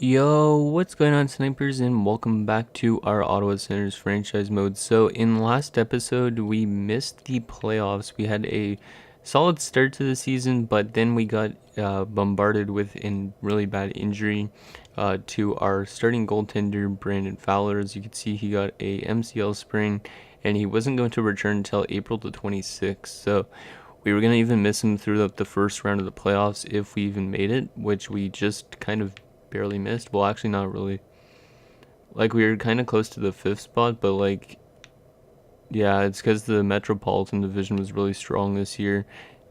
Yo, what's going on, snipers, and welcome back to our Ottawa Senators franchise mode. So, in last episode, we missed the playoffs. We had a solid start to the season, but then we got bombarded with a really bad injury to our starting goaltender, Brandon Fowler. As you can see, he got a MCL sprain, and he wasn't going to return until April the 26th. So, we were going to even miss him through the first round of the playoffs if we even made it, which we just kind of barely missed. Well, actually, not really. Like, we were kind of close to the fifth spot, but, like, yeah, it's because the Metropolitan Division was really strong this year.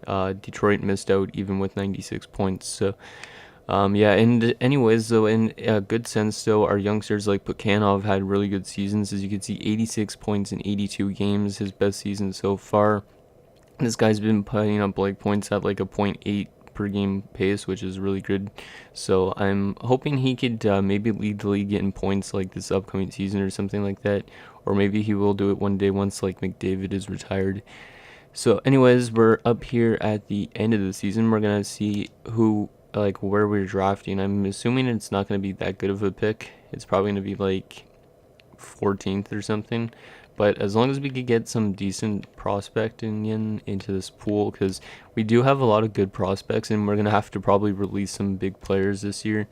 Detroit missed out even with 96 points. So, yeah, and anyways, though, in a good sense, though, our youngsters like Pukanov had really good seasons. As you can see, 86 points in 82 games, his best season so far. This guy's been putting up like points at like a .8 per game pace, which is really good. So I'm hoping he could maybe lead the league in points like this upcoming season or something like that. Or maybe he will do it one day once like McDavid is retired. So anyways, we're up here at the end of the season. We're going to see where we're drafting. I'm assuming it's not going to be that good of a pick. It's probably going to be like 14th or something. But as long as we could get some decent prospecting into this pool, because we do have a lot of good prospects, and we're going to have to probably release some big players this year.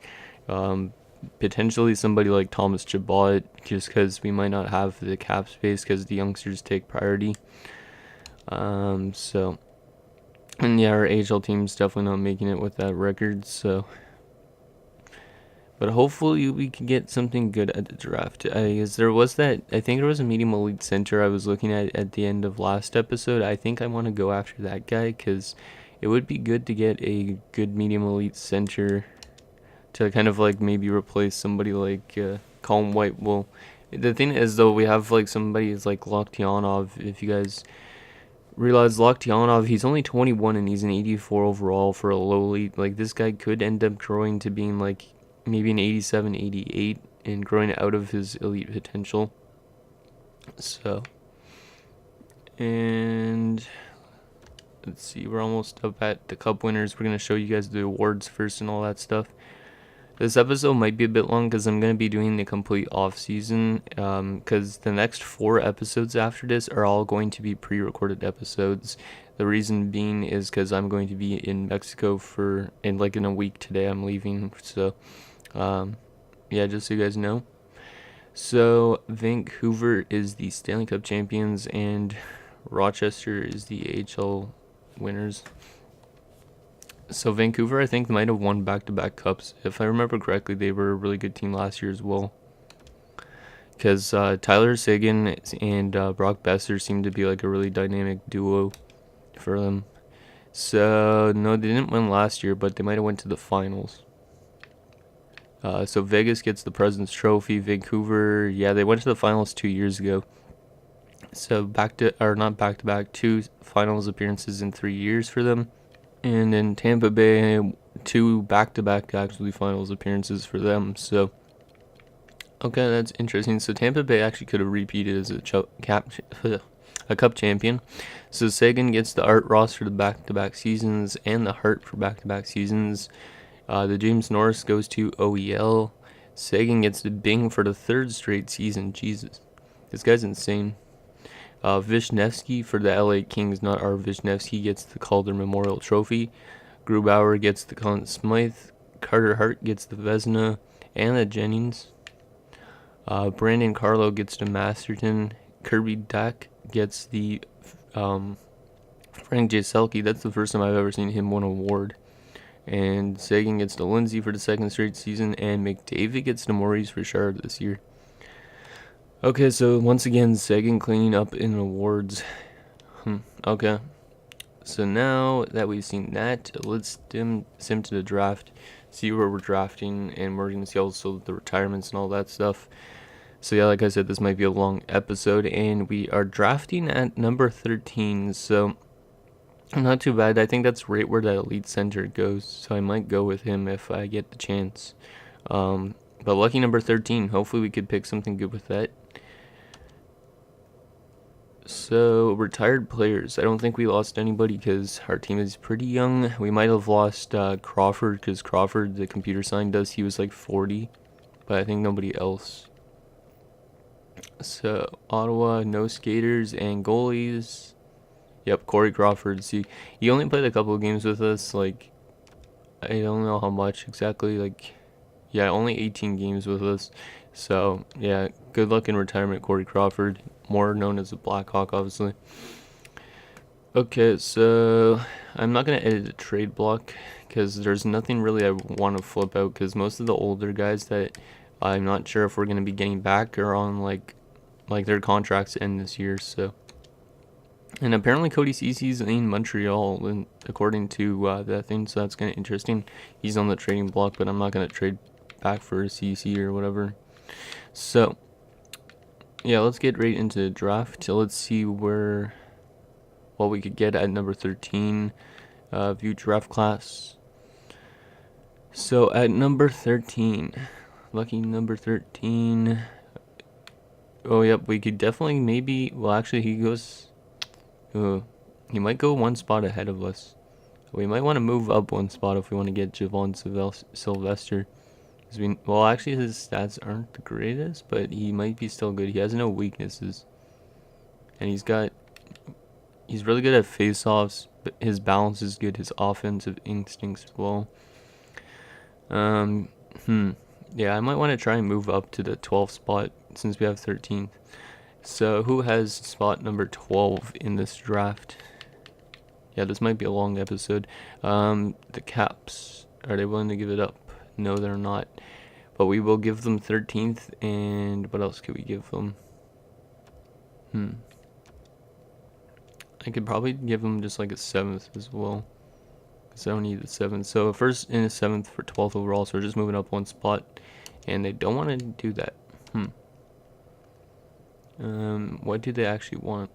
Um, Potentially somebody like Thomas Chabot, just because we might not have the cap space because the youngsters take priority. So, and yeah, our AHL team's definitely not making it with that record, so. But hopefully we can get something good at the draft. Because there was that, I think there was a medium elite center I was looking at the end of last episode. I think I want to go after that guy because it would be good to get a good medium elite center to kind of like maybe replace somebody like Colin White. Well, the thing is though, we have like somebody like Loktionov. If you guys realize Loktionov, he's only 21 and he's an 84 overall for a low elite. Like this guy could end up growing to being like maybe an 87, 88 and growing out of his elite potential. So, and let's see, we're almost up at the cup winners. We're going to show you guys the awards first and all that stuff. This episode might be a bit long because I'm going to be doing the complete off-season because the next 4 episodes after this are all going to be pre-recorded episodes. The reason being is because I'm going to be in Mexico in a week today. I'm leaving, so yeah, just so you guys know. So Vancouver is the Stanley Cup champions and Rochester is the AHL winners. So Vancouver, I think, might have won back-to-back cups. If I remember correctly, they were a really good team last year as well. Because Tyler Seguin and Brock Besser seemed to be like a really dynamic duo for them. So no, they didn't win last year, but they might have went to the finals. So Vegas gets the President's Trophy. Vancouver, yeah, they went to the finals 2 years ago. So not back to back, 2 finals appearances in 3 years for them. And in Tampa Bay, 2 back to back actually finals appearances for them. So okay, that's interesting. So Tampa Bay actually could have repeated as a cup champion. So Sagan gets the Art Ross for the back-to-back seasons and the Hart for back-to-back seasons. The James Norris goes to OEL. Sagan gets the Bing for the 3rd straight season. Jesus, this guy's insane. Vishnevsky for the LA Kings, not our Vishnevsky, gets the Calder Memorial Trophy. Grubauer gets the Conn Smythe. Carter Hart gets the Vezina and the Jennings. Brandon Carlo gets the Masterton. Kirby Dack gets the Frank Jaselki. That's the first time I've ever seen him win an award. And Sagan gets the Lindsay for the 2nd straight season. And McDavid gets the Maurice Richard this year. Okay, so once again, Sagan cleaning up in awards. Okay. So now that we've seen that, let's sim to the draft, see where we're drafting, and we're going to see also the retirements and all that stuff. So yeah, like I said, this might be a long episode, and we are drafting at number 13, so not too bad. I think that's right where that elite center goes, so I might go with him if I get the chance. But lucky number 13, hopefully we could pick something good with that. So, retired players. I don't think we lost anybody because our team is pretty young. We might have lost Crawford because Crawford, the computer signed us, he was like 40. But I think nobody else. So, Ottawa, no skaters and goalies. Yep, Corey Crawford. See, he only played a couple of games with us. Like, I don't know how much exactly. Like, yeah, only 18 games with us. So, yeah, good luck in retirement, Corey Crawford. More known as a Blackhawk, obviously. Okay, so I'm not going to edit a trade block because there's nothing really I want to flip out because most of the older guys that I'm not sure if we're going to be getting back are on like their contracts end this year. So, and apparently Cody Cece's in Montreal, and according to that thing, so that's kind of interesting. He's on the trading block, but I'm not going to trade back for CC or whatever. So, yeah, let's get right into the draft. So let's see what we could get at number 13. View draft class. So at number 13, lucky number 13. Oh, yep, we could definitely maybe. Well, actually, he might go one spot ahead of us. We might want to move up one spot if we want to get Javon Sylvester. Well, actually, his stats aren't the greatest, but he might be still good. He has no weaknesses, and he's really good at face-offs. But his balance is good. His offensive instincts as well. Yeah, I might want to try and move up to the 12th spot since we have 13th. So who has spot number 12 in this draft? Yeah, this might be a long episode. The Caps. Are they willing to give it up? No, they're not. But we will give them 13th, and what else could we give them? I could probably give them just like a 7th as well. Because I don't need the 7th. So first and a 7th for 12th overall, so we're just moving up one spot. And they don't want to do that. What do they actually want?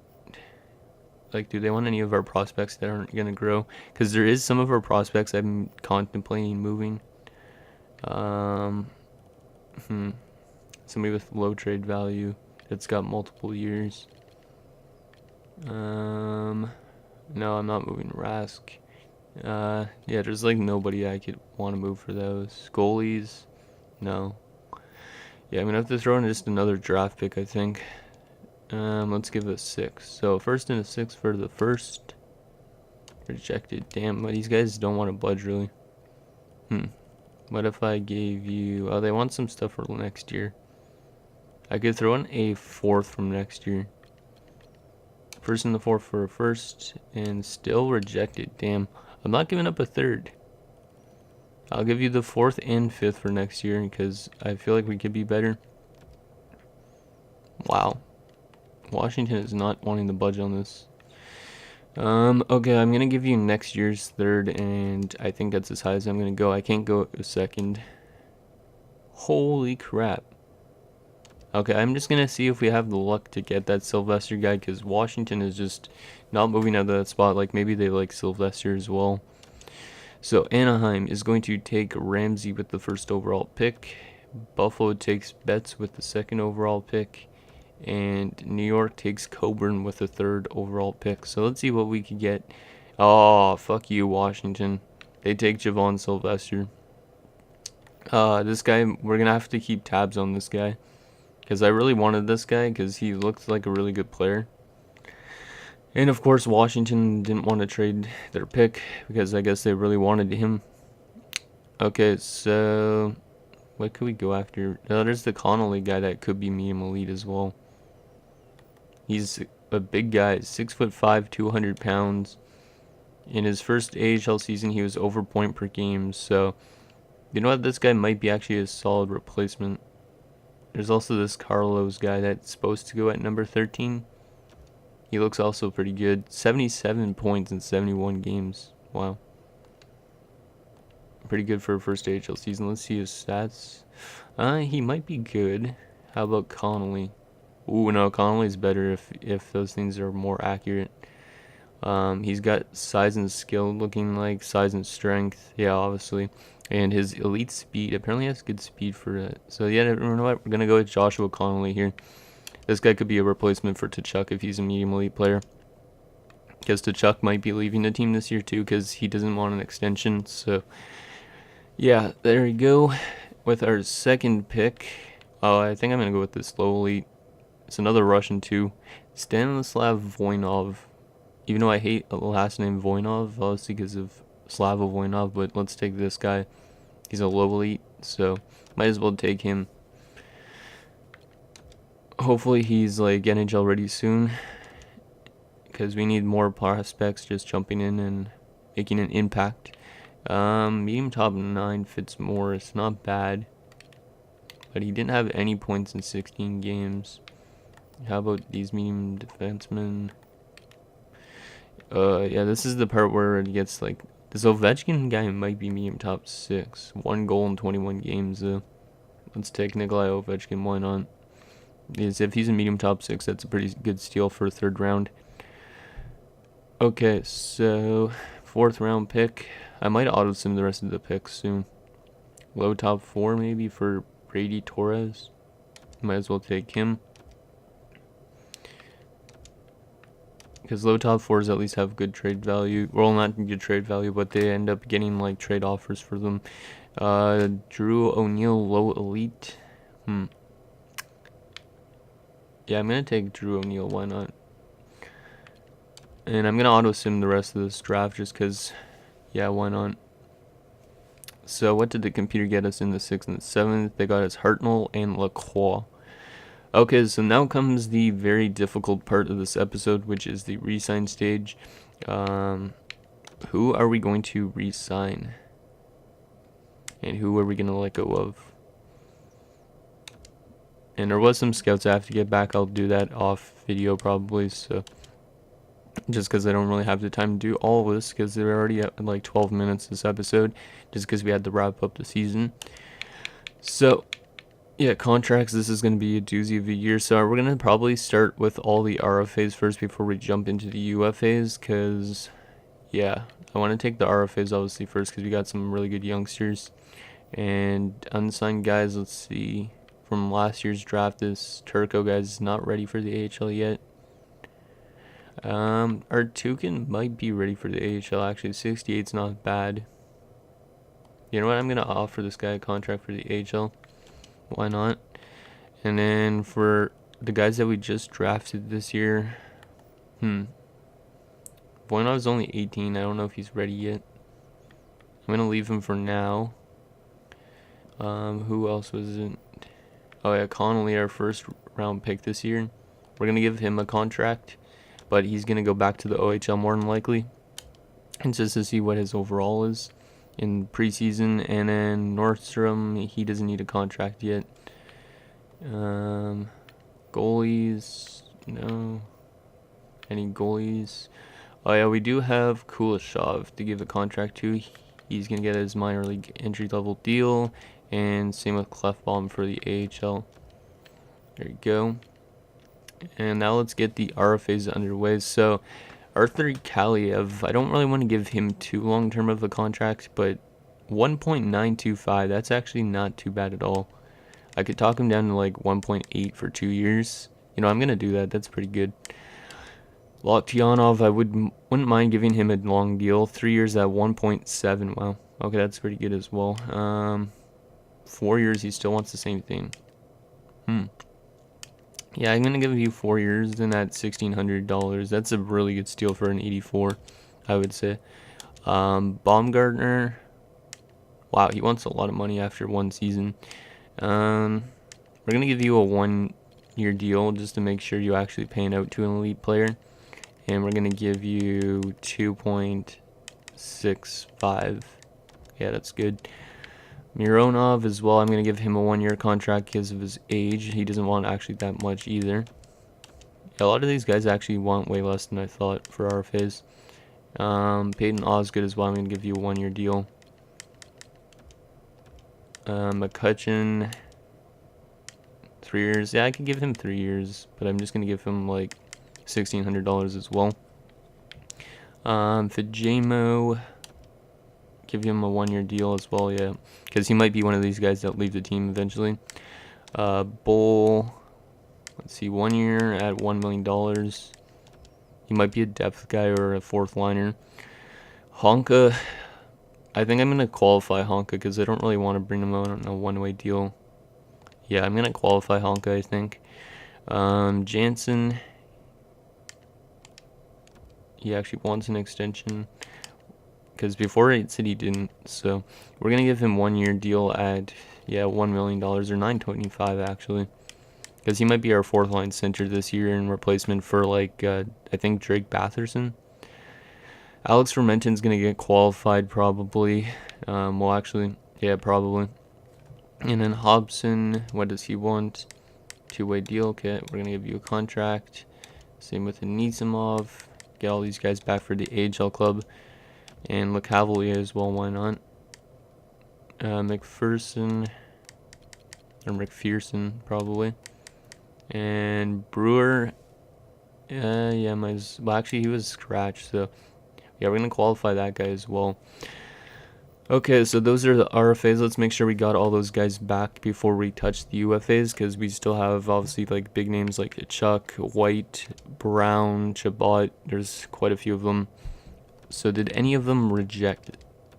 Like, do they want any of our prospects that aren't going to grow? Because there is some of our prospects I'm contemplating moving. Somebody with low trade value that's got multiple years. No, I'm not moving Rask. Yeah, there's like nobody I could want to move for those. Goalies, no. Yeah, I'm gonna have to throw in just another draft pick, I think. Let's give it a 6. So first and a 6 for the first. Rejected. Damn, but these guys don't want to budge really. What if I gave you? Oh, they want some stuff for next year. I could throw in a 4th from next year. First and the 4th for a first, and still rejected. Damn, I'm not giving up a 3rd. I'll give you the 4th and 5th for next year because I feel like we could be better. Wow. Washington is not wanting to budge on this. Okay, I'm gonna give you next year's 3rd, and I think that's as high as I'm gonna go. I can't go a 2nd. Holy crap. Okay, I'm just gonna see if we have the luck to get that Sylvester guy, because Washington is just not moving out of that spot. Like, maybe they like Sylvester as well. So Anaheim is going to take Ramsey with the 1st overall pick. Buffalo takes Betts with the 2nd overall pick. And New York takes Coburn with the 3rd overall pick. So let's see what we can get. Oh, fuck you, Washington. They take Javon Sylvester. This guy, we're going to have to keep tabs on this guy. Because I really wanted this guy because he looked like a really good player. And of course, Washington didn't want to trade their pick because I guess they really wanted him. Okay, so what could we go after? There's the Connolly guy that could be medium elite as well. He's a big guy, 6'5", 200 pounds. In his first AHL season, he was over point per game. So, you know what? This guy might be actually a solid replacement. There's also this Carlos guy that's supposed to go at number 13. He looks also pretty good. 77 points in 71 games. Wow. Pretty good for a first AHL season. Let's see his stats. He might be good. How about Connolly? Ooh, no, Connolly's better if those things are more accurate. He's got size and skill looking like size and strength. Yeah, obviously. And his elite speed apparently has good speed for it. So yeah, you know what? We're gonna go with Joshua Connolly here. This guy could be a replacement for Tkachuk if he's a medium elite player. Because Tkachuk might be leaving the team this year too because he doesn't want an extension. So, yeah, there we go. With our second pick, I think I'm going to go with this low elite. It's another Russian too. Stanislav Voinov. Even though I hate the last name Voinov, obviously because of Slava Voinov, but let's take this guy. He's a low elite, so might as well take him. Hopefully he's like NHL ready soon, because we need more prospects just jumping in and making an impact. Medium top 9 fits more. It's not bad, but he didn't have any points in 16 games. How about these medium defensemen? Yeah, this is the part where it gets like, this Ovechkin guy might be medium top 6. 1 goal in 21 games though. Let's take Nikolai Ovechkin, why not? Because if he's in medium top 6, that's a pretty good steal for a 3rd round. Okay, so 4th round pick. I might auto-sim the rest of the picks soon. Low top 4 maybe for Brady Torres. Might as well take him. Because low top 4s at least have good trade value. Well, not good trade value, but they end up getting like trade offers for them. Drew O'Neill, low elite. Yeah, I'm going to take Drew O'Neill, why not? And I'm going to auto-sim the rest of this draft just because, yeah, why not? So what did the computer get us in the 6th and the 7th? They got us Hartnell and Lacroix. Okay, so now comes the very difficult part of this episode, which is the re-sign stage. Who are we going to re-sign? And who are we going to let go of? And there was some scouts I have to get back. I'll do that off video probably, so just because I don't really have the time to do all of this, because they're already at like 12 minutes this episode, just because we had to wrap up the season. So yeah, contracts, this is going to be a doozy of a year. So we're going to probably start with all the RFAs first before we jump into the UFAs, because yeah, I want to take the RFAs obviously first because we got some really good youngsters. And unsigned guys, let's see, from last year's draft, this Turco guy's not ready for the AHL yet. Our Tukin might be ready for the AHL actually. 68's not bad. You know what, I'm going to offer this guy a contract for the AHL. Why not? And then for the guys that we just drafted this year, Voinov's only 18. I don't know if he's ready yet. I'm gonna leave him for now. Who else was it? Oh yeah, Connolly, our 1st round pick this year. We're gonna give him a contract, but he's gonna go back to the OHL more than likely, and just to see what his overall is in preseason. And then Nordstrom, he doesn't need a contract yet. Goalies, no. Any goalies? Oh yeah, we do have Kuleshov to give a contract to. He's gonna get his minor league entry level deal, and same with Clefbaum for the AHL. There you go. And now let's get the RFAs underway. So Arthur Kaliev, I don't really want to give him too long term of a contract, but 1.925, that's actually not too bad at all. I could talk him down to like 1.8 for 2 years. You know, I'm going to do that. That's pretty good. Loktionov, I wouldn't mind giving him a long deal. 3 years at 1.7. Wow. Okay, that's pretty good as well. 4 years, he still wants the same thing. Yeah, I'm going to give you 4 years and at $1,600. That's a really good steal for an 84, I would say. Baumgartner, wow, he wants a lot of money after 1 season. We're going to give you a 1-year deal just to make sure you're actually paying out to an elite player. And we're going to give you 2.65. Yeah, that's good. Mironov as well, I'm going to give him a 1-year contract because of his age. He doesn't want actually that much either. Yeah, a lot of these guys actually want way less than I thought for RFAs. Peyton Osgood as well, I'm going to give you a 1-year deal. McCutcheon, 3 years. Yeah, I could give him 3 years, but I'm just going to give him like $1,600 as well. Fijamo, give him a 1-year deal as well, yeah, because he might be one of these guys that leave the team eventually. Bull, Let's see, 1 year at $1 million. He might be a depth guy or a fourth liner. Honka, I think I'm going to qualify Honka because I don't really want to bring him out on a one-way deal. Yeah, I'm going to qualify Honka, I think. Jansen, he actually wants an extension because before it said he didn't. So we're going to give him 1 year deal at, yeah, $1 million or $925 actually. Because he might be our fourth line center this year in replacement for, like, I think Drake Batherson. Alex Fermenton's going to get qualified probably. Well, actually, yeah, probably. And then Hobson, what does he want? Two-way deal. Okay, we're going to give you a contract. Same with Anisimov. Get all these guys back for the AHL club. And LeCavalier as well, why not? McPherson. Or McPherson, probably. And Brewer. Yeah, well, actually, he was scratched, so yeah, we're going to qualify that guy as well. Okay, so those are the RFAs. Let's make sure we got all those guys back before we touch the UFAs, because we still have, obviously, like, big names like Chuck, White, Brown, Chabot. There's quite a few of them. So did any of them reject?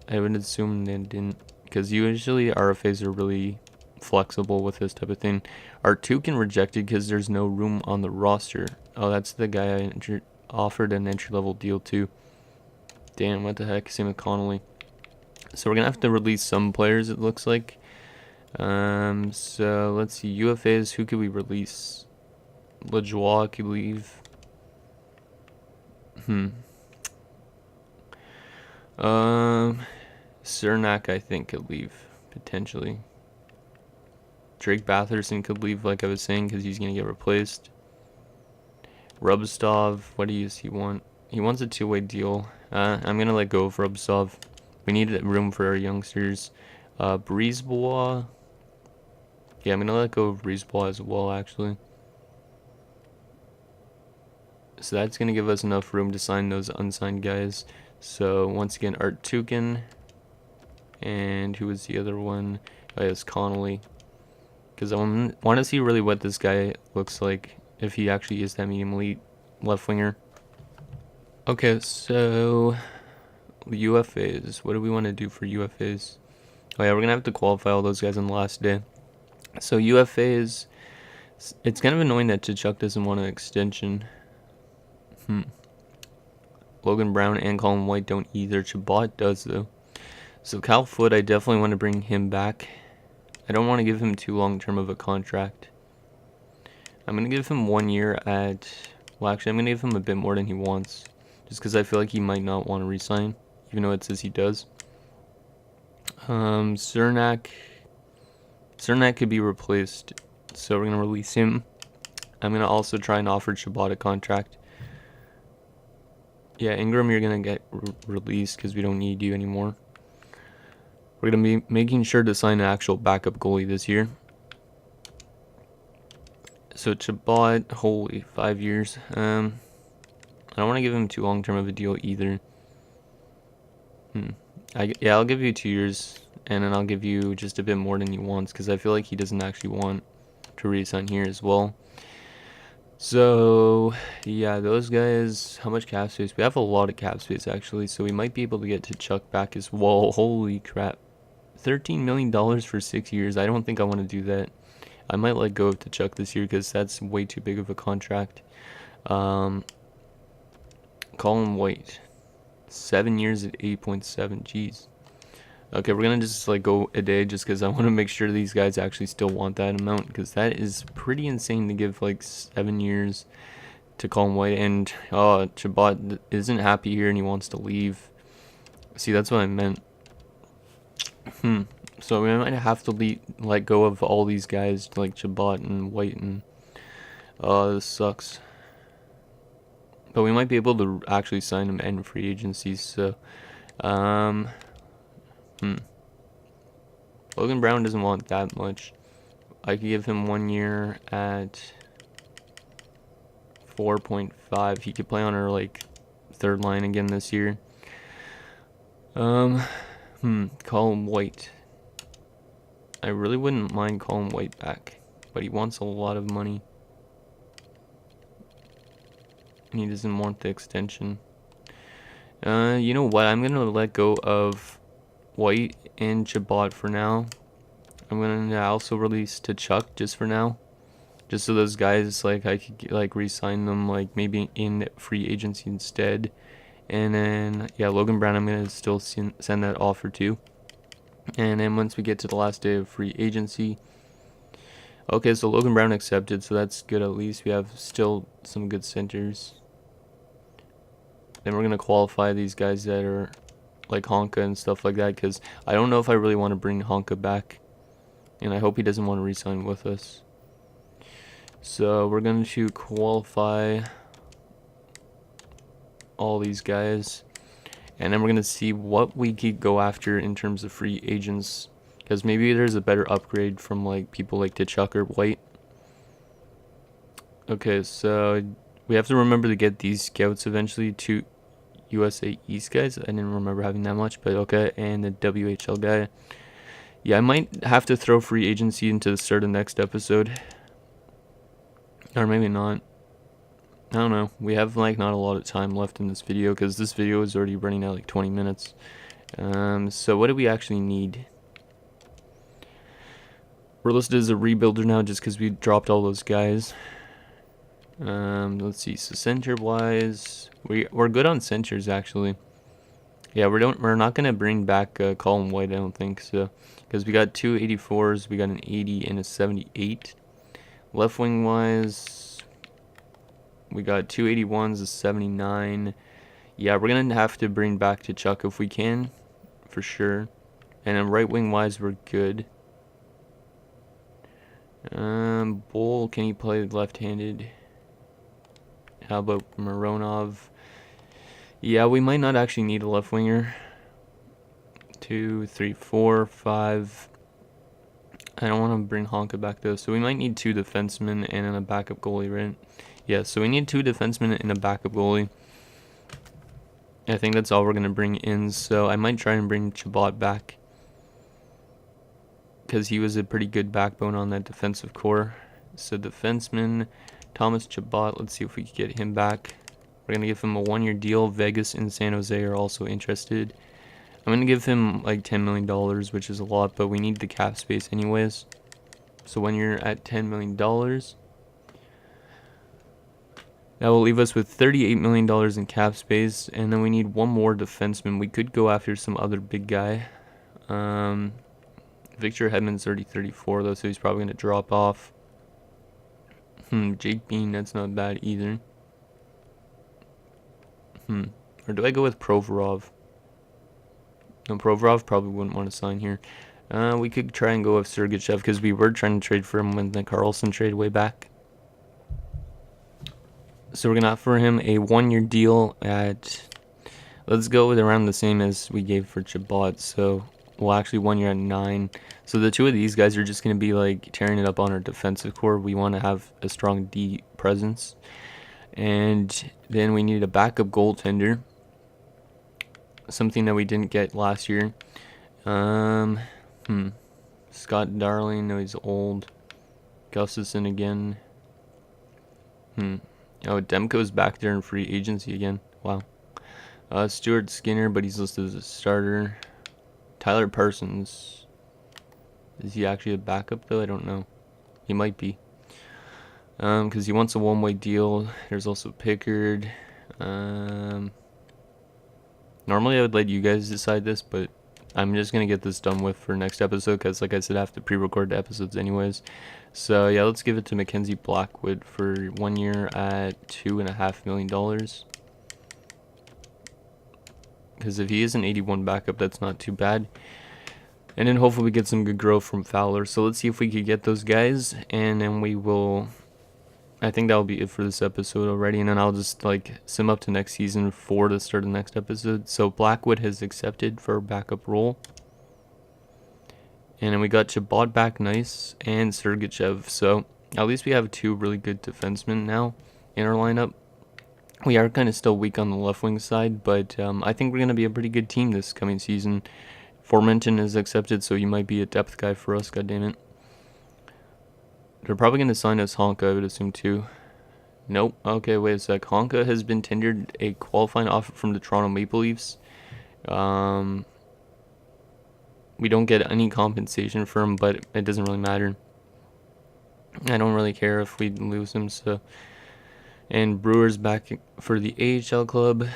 I would assume they didn't, because usually RFAs are really flexible with this type of thing. Artukin rejected because there's no room on the roster. Oh, that's the guy I offered an entry-level deal to. Damn, what the heck? Same with Connolly. So we're going to have to release some players, it looks like. So let's see. UFAs, who could we release? LaJoie could leave. Cernak, I think, could leave, potentially. Drake Batherson could leave, like I was saying, because he's going to get replaced. Rubstov, what does he want? He wants a two-way deal. I'm going to let go of Rubstov. We need room for our youngsters. Brisebois. Yeah, I'm going to let go of Brisebois as well, actually. So that's going to give us enough room to sign those unsigned guys. So, once again, Artukin. And who was the other one? Oh, yeah, it's Connolly. Because I want to see really what this guy looks like, if he actually is that medium elite left winger. Okay, so UFAs. What do we want to do for UFAs? Oh yeah, we're going to have to qualify all those guys on the last day. So UFAs, it's kind of annoying that Tkachuk doesn't want an extension. Logan Brown and Colin White don't either. Chabot does, though. So Cal Foote, I definitely want to bring him back. I don't want to give him too long-term of a contract. I'm going to give him 1 year at... Well, actually, I'm going to give him a bit more than he wants. Just because I feel like he might not want to resign, even though it says he does. Cernak could be replaced, so we're going to release him. I'm going to also try and offer Chabot a contract. Yeah, Ingram, you're going to get released because we don't need you anymore. We're going to be making sure to sign an actual backup goalie this year. So Chabot, holy, 5 years. I don't want to give him too long-term of a deal either. Yeah, I'll give you 2 years, and then I'll give you just a bit more than he wants, because I feel like he doesn't actually want to re-sign here as well. So, yeah, those guys, how much cap space? We have a lot of cap space, actually, so we might be able to get Tkachuk back as well. Holy crap. $13 million for 6 years. I don't think I want to do that. I might let go of Tkachuk this year because that's way too big of a contract. Colin White, 7 years at 8.7. Jeez. Okay, we're gonna just like go a day just because I want to make sure these guys actually still want that amount, because that is pretty insane to give like 7 years to Colin White. And Chabot isn't happy here and he wants to leave. See, that's what I meant. So we might have to let go of all these guys like Chabot and White, and this sucks. But we might be able to actually sign them in free agencies. So, Logan Brown doesn't want that much. I could give him 1 year at 4.5. He could play on our like third line again this year. Colin White. I really wouldn't mind Colin White back, but he wants a lot of money. and he doesn't want the extension. You know what? I'm gonna let go of White and Chabot for now. I'm gonna also release Tkachuk just for now, just so those guys like I could like re-sign them like maybe in free agency instead. And then yeah, Logan Brown I'm gonna still send that offer to. And then once we get to the last day of free agency, okay, so Logan Brown accepted, so that's good. At least we have still some good centers. Then we're gonna qualify these guys that are like Honka and stuff like that, because I don't know if I really want to bring Honka back, and I hope he doesn't want to re-sign with us. So we're going to qualify all these guys, and then we're going to see what we could go after in terms of free agents, because maybe there's a better upgrade from like people like Tkachuk or White. Okay, so we have to remember to get these scouts eventually to USA East guys. I didn't remember having that much, but okay. And the WHL guy. Yeah, I might have to throw free agency into the start of the next episode. Or maybe not. I don't know. We have like not a lot of time left in this video because this video is already running out like 20 minutes. So what do we actually need? We're listed as a rebuilder now just because we dropped all those guys. Let's see. So center wise, we're good on centers actually. Yeah, we're not gonna bring back Colin White, I don't think so, because we got two 84s, we got an 80 and a 78. Left wing wise, we got two 81s, a 79. Yeah, we're gonna have to bring back Tkachuk if we can, for sure. And then right wing wise, we're good. Bull, can he play left-handed? How about Mironov? Yeah, we might not actually need a left winger. 2, 3, 4, 5. I don't want to bring Honka back though, so we might need 2 defensemen and then a backup goalie, right? Yeah, so we need 2 defensemen and a backup goalie. I think that's all we're gonna bring in. So I might try and bring Chabot back, because he was a pretty good backbone on that defensive core. So defenseman, Thomas Chabot, let's see if we can get him back. We're going to give him a 1-year deal. Vegas and San Jose are also interested. I'm going to give him like $10 million, which is a lot, but we need the cap space anyways. So when you're at $10 million, that will leave us with $38 million in cap space, and then we need 1 more defenseman. We could go after some other big guy. Victor Hedman's already 34 though, so he's probably going to drop off. Jake Bean, that's not bad either. Or do I go with Provorov? No, Provorov probably wouldn't want to sign here. We could try and go with Sergachev, because we were trying to trade for him when the Carlson trade way back. So we're going to offer him a 1-year deal at, let's go with around the same as we gave for Chabot. So, well, actually 1 year at 9. So the 2 of these guys are just going to be like tearing it up on our defensive core. We want to have a strong D presence. And then we need a backup goaltender, something that we didn't get last year. Scott Darling, no, he's old. Gustafson again. Oh, Demko's back there in free agency again. Wow. Stuart Skinner, but he's listed as a starter. Tyler Parsons. Is he actually a backup though? I don't know. He might be. Because he wants a 1-way deal. There's also Pickard. Normally I would let you guys decide this, but I'm just going to get this done with for next episode, because like I said, I have to pre-record the episodes anyways. So yeah, let's give it to Mackenzie Blackwood for 1 year at $2.5 million. Because if he is an 81 backup, that's not too bad. And then hopefully we get some good growth from Fowler. So let's see if we could get those guys, and then we will, I think that'll be it for this episode already, and then I'll just like sim up to next season for the start of the next episode. So Blackwood has accepted for a backup role. And then we got Chabot back, nice, and Sergachev. So at least we have 2 really good defensemen now in our lineup. We are kind of still weak on the left wing side, but I think we're going to be a pretty good team this coming season. Formenton is accepted, so you might be a depth guy for us, goddammit. They're probably going to sign us Honka, I would assume, too. Nope. Okay, wait a sec. Honka has been tendered a qualifying offer from the Toronto Maple Leafs. We don't get any compensation for him, but it doesn't really matter. I don't really care if we lose him. So, and Brewers back for the AHL club.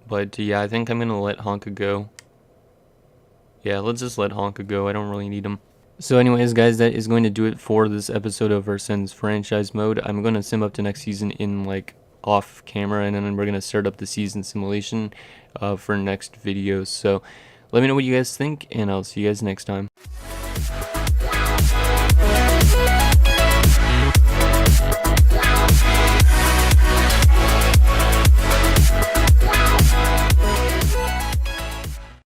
But yeah, I think I'm gonna let Honka go. Yeah, let's just let Honka go. I don't really need him. So anyways, guys, that is going to do it for this episode of our Sens franchise mode. I'm going to sim up to next season in like off camera, and then we're going to start up the season simulation for next videos. So let me know what you guys think, and I'll see you guys next time.